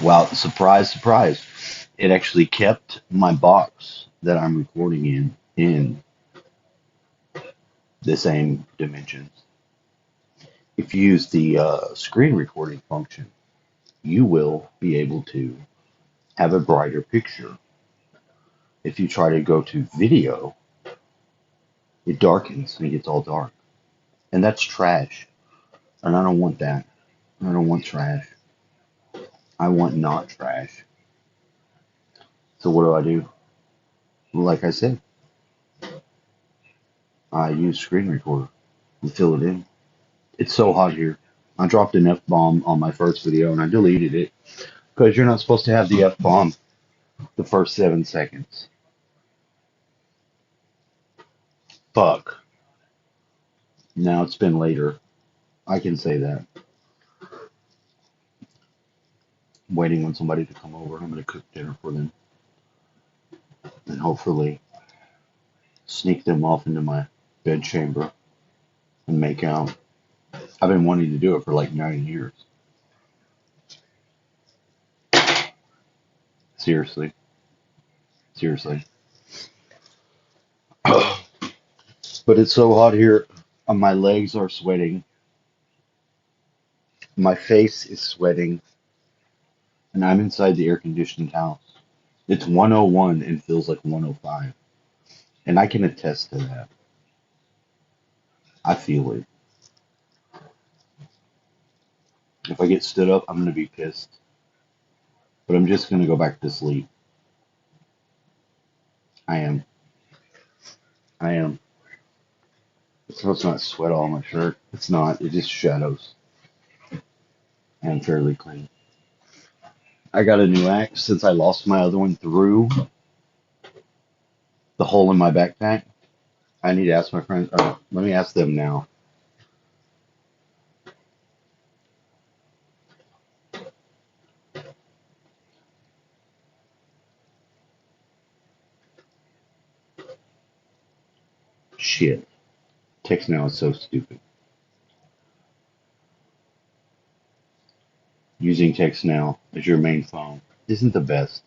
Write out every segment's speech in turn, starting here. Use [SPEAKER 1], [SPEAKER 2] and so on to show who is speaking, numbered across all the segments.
[SPEAKER 1] Well, surprise, surprise. It actually kept my box that I'm recording in the same dimensions. If you use the screen recording function, you will be able to have a brighter picture. If you try to go to video, it darkens and it gets all dark. And that's trash. And I don't want that. I don't want trash. I want not trash. So what do? Like I said, I use screen recorder and fill it in. It's so hot here. I dropped an F-bomb on my first video and I deleted it because you're not supposed to have the F-bomb the first 7 seconds. Fuck. Now it's been later. I can say that. Waiting on somebody to come over. I'm going to cook dinner for them and hopefully sneak them off into my bed chamber and make out. I've been wanting to do it for like 9 years. Seriously. Seriously. But it's so hot here. My legs are sweating. My face is sweating. And I'm inside the air conditioned house. It's 101 and feels like 105. And I can attest to that. I feel it. If I get stood up, I'm going to be pissed. But I'm just going to go back to sleep. I am. I am. It's supposed to not sweat all on my shirt. It's not. It just shadows. I'm fairly clean. I got a new axe since I lost my other one through the hole in my backpack. I need to ask my friends. Let me ask them now. Shit. Text now is so stupid. Using text now as your main phone isn't the best,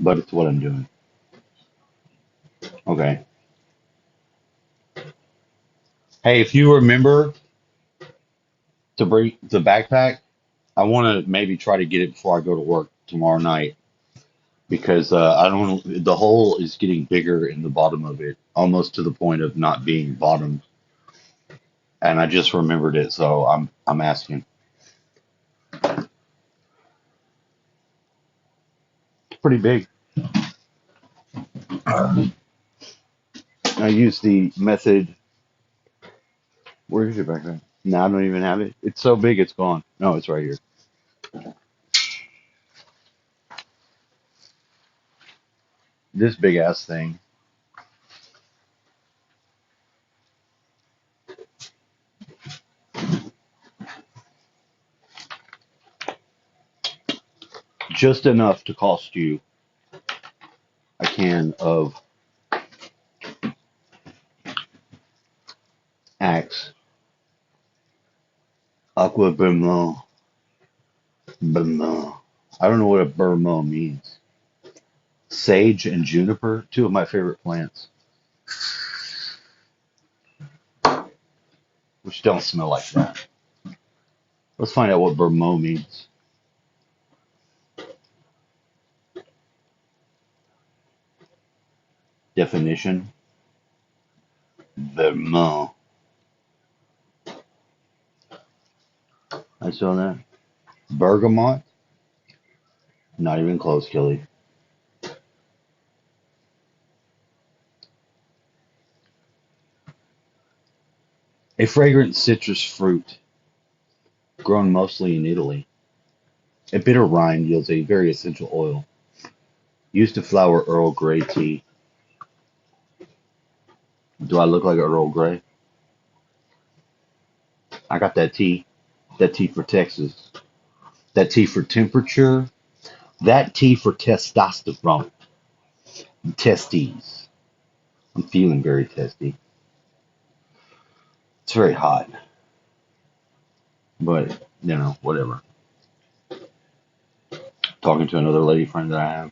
[SPEAKER 1] but it's what I'm doing. Okay. Hey, if you remember to bring the backpack, I want to maybe try to get it before I go to work tomorrow night because I don't. The hole is getting bigger in the bottom of it, almost to the point of not being bottomed, and I just remembered it, so I'm asking. It's pretty big. I use the method. Where's your backpack? No, I don't even have it. It's so big, it's gone. No, it's right here. This big ass thing. Just enough to cost you a can of Axe Aqua Vermont. Vermont. I don't know what a Vermont means. Sage and juniper, two of my favorite plants, which don't smell like that. Let's find out what Vermont means. Definition: Vermont. I saw that. Bergamot? Not even close, Kelly. A fragrant citrus fruit grown mostly in Italy. A bitter rind yields a very essential oil used to flour Earl Grey tea. Do I look like Earl Grey? I got that tea. That tea for Texas. That tea for temperature. That tea for testosterone. Testes. I'm feeling very testy. It's very hot. But, whatever. Talking to another lady friend that I have,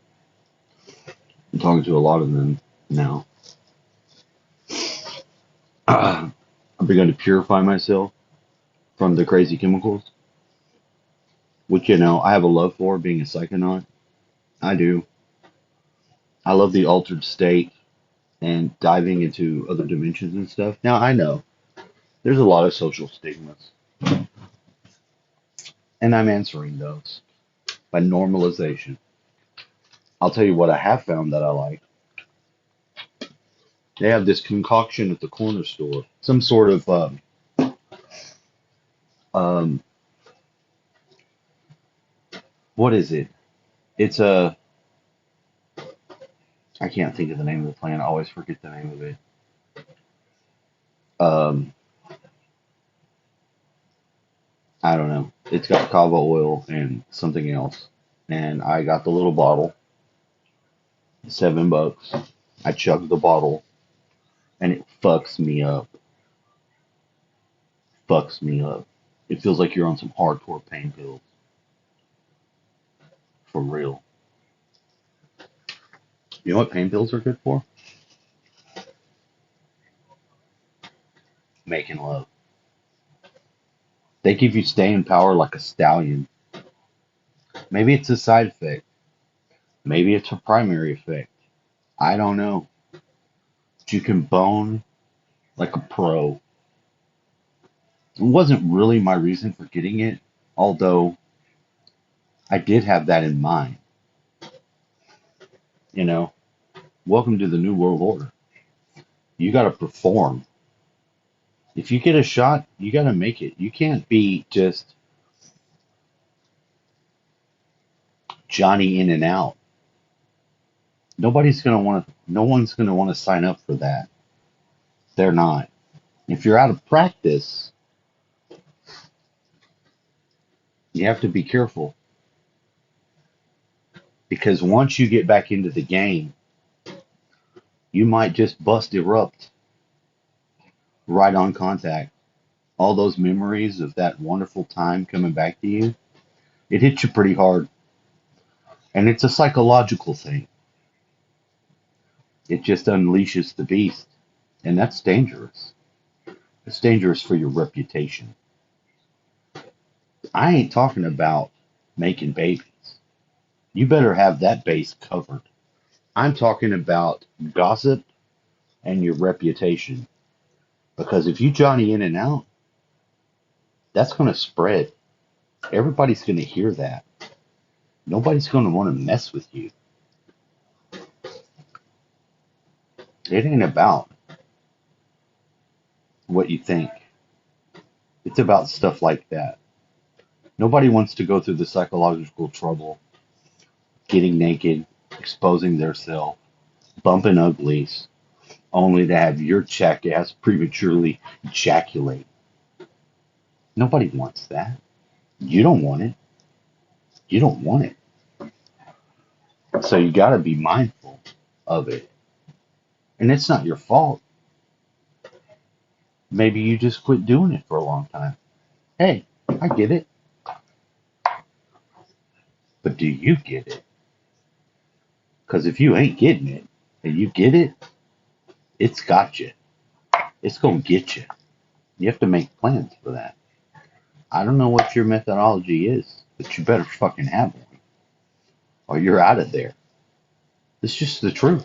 [SPEAKER 1] I'm talking to a lot of them now. I've begun to purify myself from the crazy chemicals, which, I have a love for being a psychonaut. I do. I love the altered state and diving into other dimensions and stuff. Now, I know there's a lot of social stigmas, and I'm answering those by normalization. I'll tell you what I have found that I like. They have this concoction at the corner store, some sort of um, what is it? It's a I can't think of the name of the plant. I always forget the name of it. Um, I don't know. It's got kava oil and something else, and I got the little bottle, $7. I chugged the bottle, and it fucks me up. Fucks me up. It feels like you're on some hardcore pain pills for real. You know what pain pills are good for? Making love. They give you staying power like a stallion. Maybe it's a side effect. Maybe it's a primary effect. I don't know. But you can bone like a pro. It wasn't really my reason for getting it, although I did have that in mind. You know, welcome to the New World Order. You got to perform. If you get a shot, you got to make it. You can't be just Johnny in and out. No one's going to want to sign up for that. They're not. If you're out of practice, you have to be careful because once you get back into the game, you might just bust erupt right on contact. All those memories of that wonderful time coming back to you, it hits you pretty hard. And it's a psychological thing. It just unleashes the beast. And that's dangerous. It's dangerous for your reputation. I ain't talking about making babies. You better have that base covered. I'm talking about gossip and your reputation. Because if you Johnny in and out, that's going to spread. Everybody's going to hear that. Nobody's going to want to mess with you. It ain't about what you think. It's about stuff like that. Nobody wants to go through the psychological trouble, getting naked, exposing themselves, bumping uglies, only to have your jackass prematurely ejaculate. Nobody wants that. You don't want it. You don't want it. So you got to be mindful of it. And it's not your fault. Maybe you just quit doing it for a long time. Hey, I get it. But do you get it? Because if you ain't getting it and you get it, it's got you. It's going to get you. You have to make plans for that. I don't know what your methodology is, but you better fucking have one or you're out of there. It's just the truth.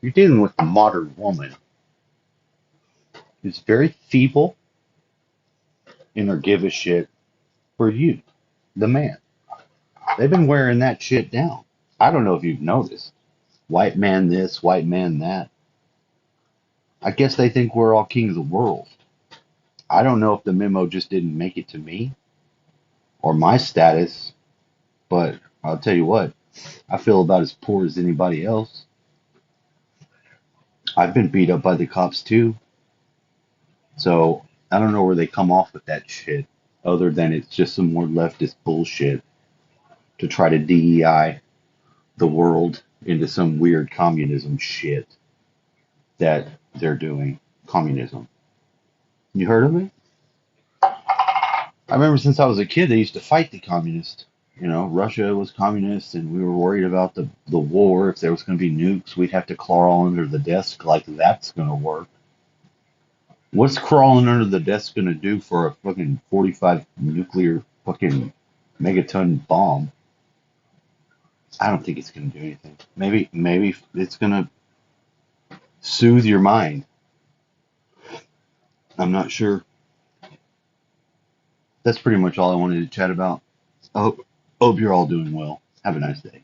[SPEAKER 1] You're dealing with a modern woman who's very feeble in her give a shit for you, the man. They've been wearing that shit down. I don't know if you've noticed. White man this, white man that. I guess they think we're all king of the world. I don't know if the memo just didn't make it to me or my status, but I'll tell you what, I feel about as poor as anybody else. I've been beat up by the cops too, so I don't know where they come off with that shit, other than it's just some more leftist bullshit to try to DEI the world into some weird communism shit that they're doing. Communism. You heard of it? I remember since I was a kid, they used to fight the communists. You know, Russia was communist, and we were worried about the war. If there was going to be nukes, we'd have to crawl under the desk like that's going to work. What's crawling under the desk going to do for a fucking 45 nuclear fucking megaton bomb? I don't think it's going to do anything. Maybe it's going to soothe your mind. I'm not sure. That's pretty much all I wanted to chat about. I hope you're all doing well. Have a nice day.